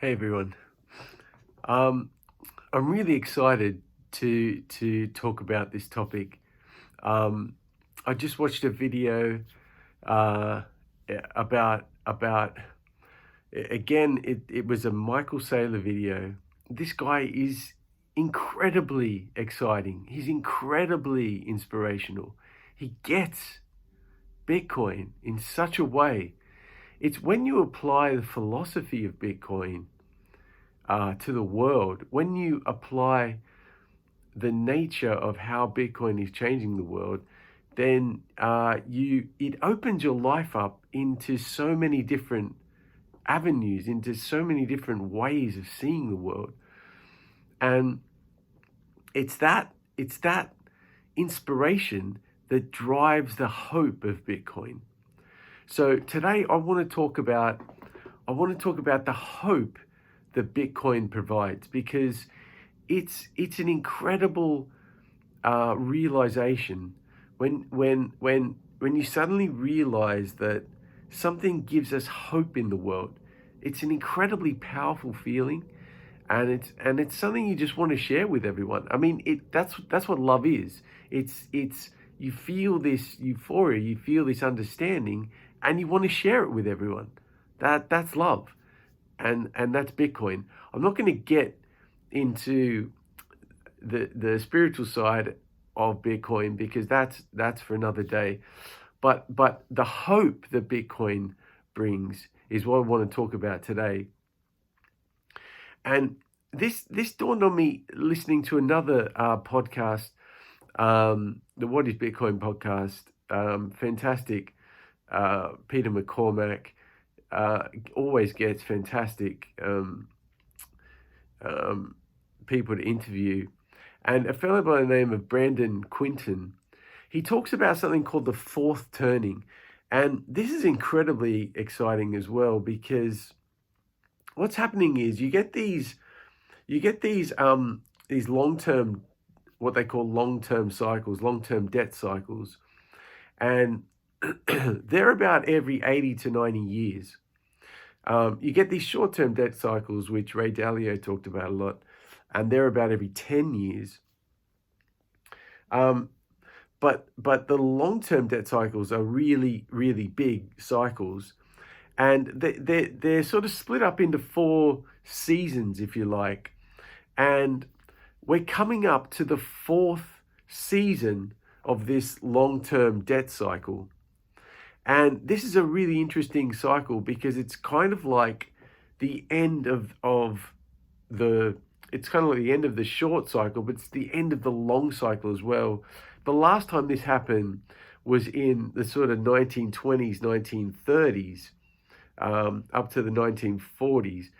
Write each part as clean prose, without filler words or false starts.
Hey everyone. Um, I'm really excited to talk about this topic. Um, I just watched a video uh, about again. It was a Michael Saylor video. This guy is incredibly exciting. He's incredibly inspirational. He gets Bitcoin in such a way. It's when you apply the philosophy of Bitcoin to the world, when you apply the nature of how Bitcoin is changing the world, then it opens your life up into so many different avenues, into so many different ways of seeing the world, and it's that inspiration that drives the hope of Bitcoin. So today I want to talk about the hope that Bitcoin provides, because it's an incredible realization when you suddenly realize that something gives us hope in the world. It's an incredibly powerful feeling, and it's something you just want to share with everyone. I mean, that's what love is. It's you feel this euphoria, you feel this understanding, and you want to share it with everyone. That's love, and that's Bitcoin. I'm not going to get into the spiritual side of Bitcoin, because that's for another day. But the hope that Bitcoin brings is what I want to talk about today. And this dawned on me listening to another podcast, the What is Bitcoin podcast. Fantastic. Peter McCormack always gets fantastic people to interview. And a fellow by the name of Brandon Quinton, he talks about something called the fourth turning. And this is incredibly exciting as well, because what's happening is you get these long-term, what they call long-term cycles, long-term debt cycles, and they're about every 80 to 90 years. You get these short-term debt cycles, which Ray Dalio talked about a lot, and they're about every 10 years. Um, but the long-term debt cycles are really, really big cycles, and they're sort of split up into four seasons, if you like. And we're coming up to the fourth season of this long-term debt cycle. And this is a really interesting cycle, because it's kind of like the end of the it's kind of like the end of the short cycle, but it's the end of the long cycle as well. The last time this happened was in the sort of 1920s, 1930s, up to the 1940s.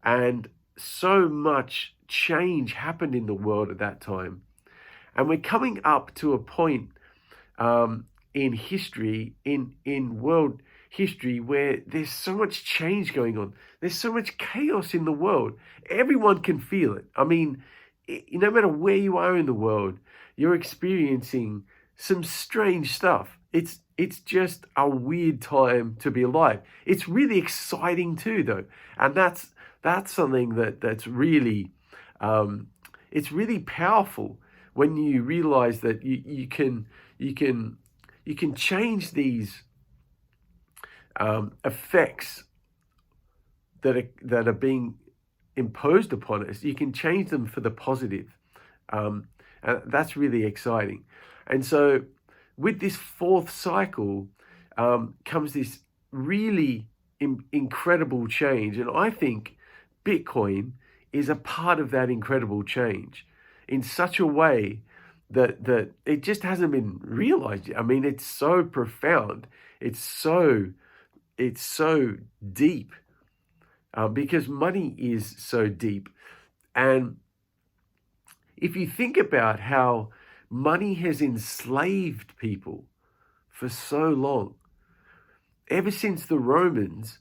And so much change happened in the world at that time. And we're coming up to a point in history, in world history, where there's so much change going on. There's so much chaos in the world. Everyone can feel it. I mean, no matter where you are in the world, you're experiencing some strange stuff. It's just a weird time to be alive. It's really exciting too, though, and that's something that's really it's really powerful when you realize that you can change these effects that are being imposed upon us. You can change them for the positive. And that's really exciting. And so, with this fourth cycle, comes this really incredible change, and I think Bitcoin is a part of that incredible change in such a way that it just hasn't been realized yet. I mean, it's so profound. It's so deep, because money is so deep. And if you think about how money has enslaved people for so long, ever since the Romans,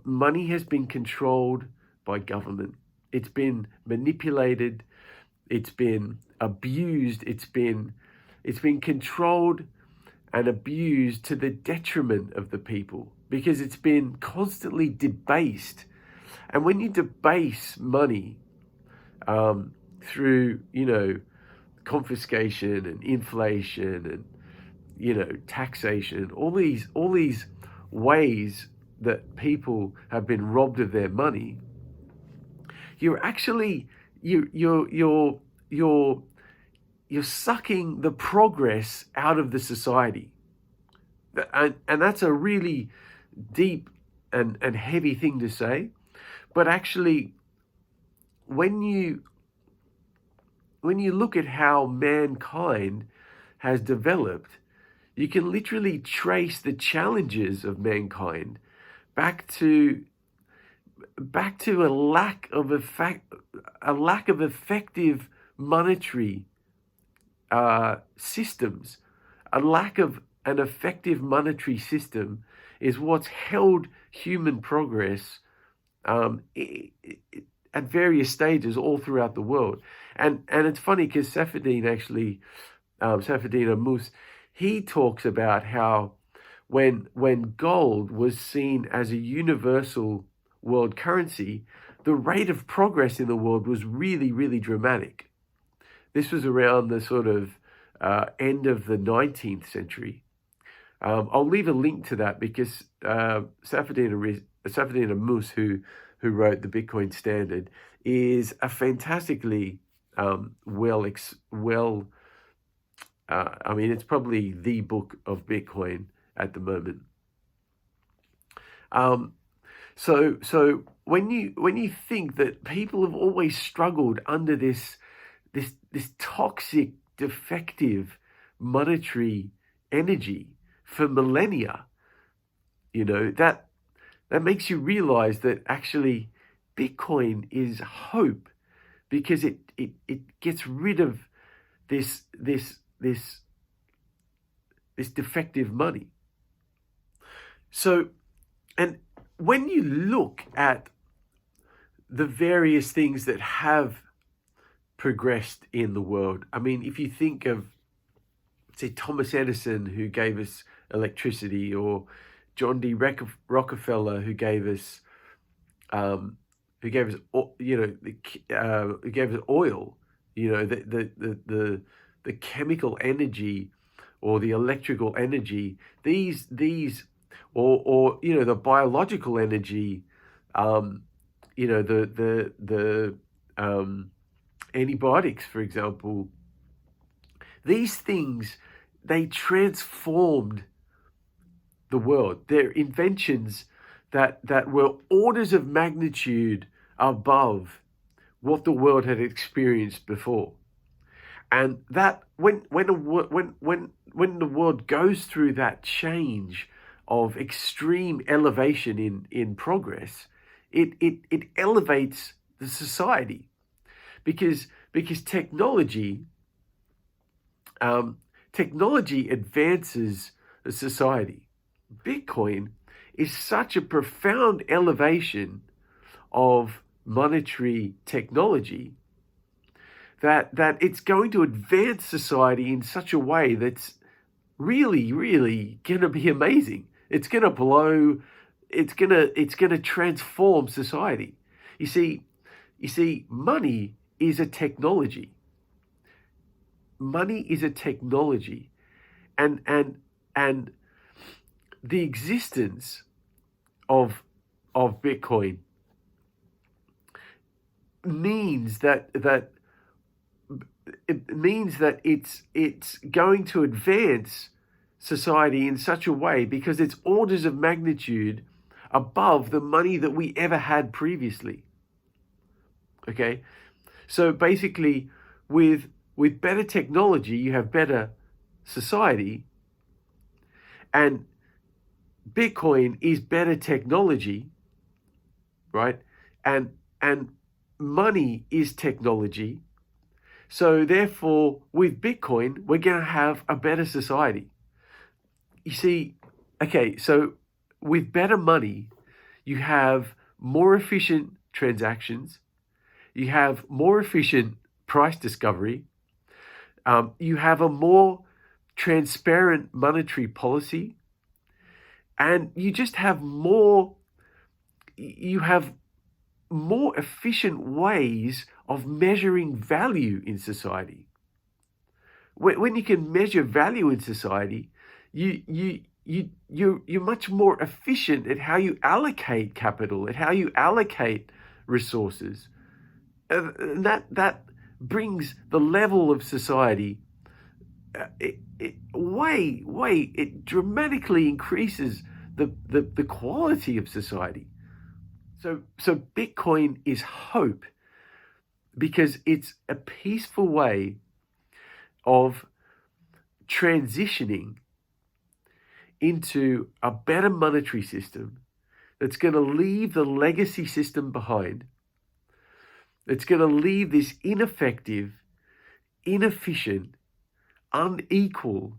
money has been controlled by government. It's been manipulated. It's been abused. It's been controlled and abused to the detriment of the people, because it's been constantly debased. And when you debase money through, confiscation and inflation and, taxation, all these ways that people have been robbed of their money, you're actually you're sucking the progress out of the society. And that's a really deep and heavy thing to say. But actually, when you look at how mankind has developed, you can literally trace the challenges of mankind back to a lack of effective monetary systems. A lack of an effective monetary system is what's held human progress at various stages all throughout the world. And it's funny because Safedine Ammous, he talks about how when gold was seen as a universal world currency, the rate of progress in the world was really, really dramatic. This was around the sort of end of the 19th century. I'll leave a link to that because Safedine Ammous, who wrote the Bitcoin Standard, is a fantastically it's probably the book of Bitcoin at the moment. So when you think that people have always struggled under this toxic, defective monetary energy for millennia, that makes you realize that actually Bitcoin is hope, because it gets rid of this defective money. So, and when you look at the various things that have progressed in the world, if you think of, say, Thomas Edison, who gave us electricity, or John D. Rockefeller, who gave us oil, the chemical energy or the electrical energy, or the biological energy, the antibiotics, for example. These things, they transformed the world. They're inventions that were orders of magnitude above what the world had experienced before. And that when the world goes through that change of extreme elevation in progress, it elevates the society, because technology advances the society. Bitcoin is such a profound elevation of monetary technology that it's going to advance society in such a way that's really, really going to be amazing. It's going to blow. It's going to transform society. You see, money is a technology. Money is a technology, and the existence of Bitcoin means that it's going to advance society in such a way because it's orders of magnitude above the money that we ever had previously. Okay, so basically, with better technology, you have better society, and Bitcoin is better technology, right? And money is technology. So therefore, with Bitcoin, we're going to have a better society. You see, okay, so with better money, you have more efficient transactions, you have more efficient price discovery, you have a more transparent monetary policy, and you just have more, you have more efficient ways of measuring value in society. When you can measure value in society, you're much more efficient at how you allocate capital, at how you allocate resources. And that brings the level of society, it dramatically increases the quality of society. So Bitcoin is hope, because it's a peaceful way of transitioning into a better monetary system that's going to leave the legacy system behind. It's going to leave this ineffective, inefficient, unequal,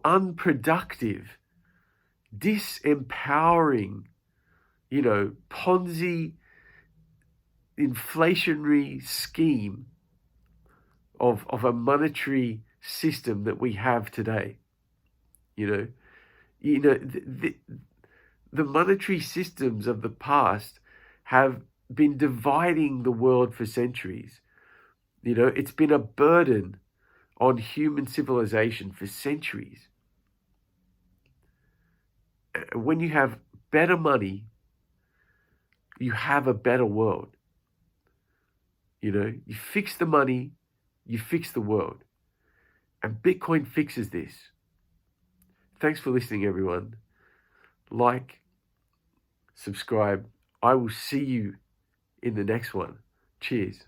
unproductive, disempowering, Ponzi inflationary scheme of a monetary system that we have today. The monetary systems of the past have been dividing the world for centuries. It's been a burden on human civilization for centuries. When you have better money, you have a better world. You fix the money, you fix the world. And Bitcoin fixes this. Thanks for listening, everyone. Like, subscribe. I will see you in the next one. Cheers.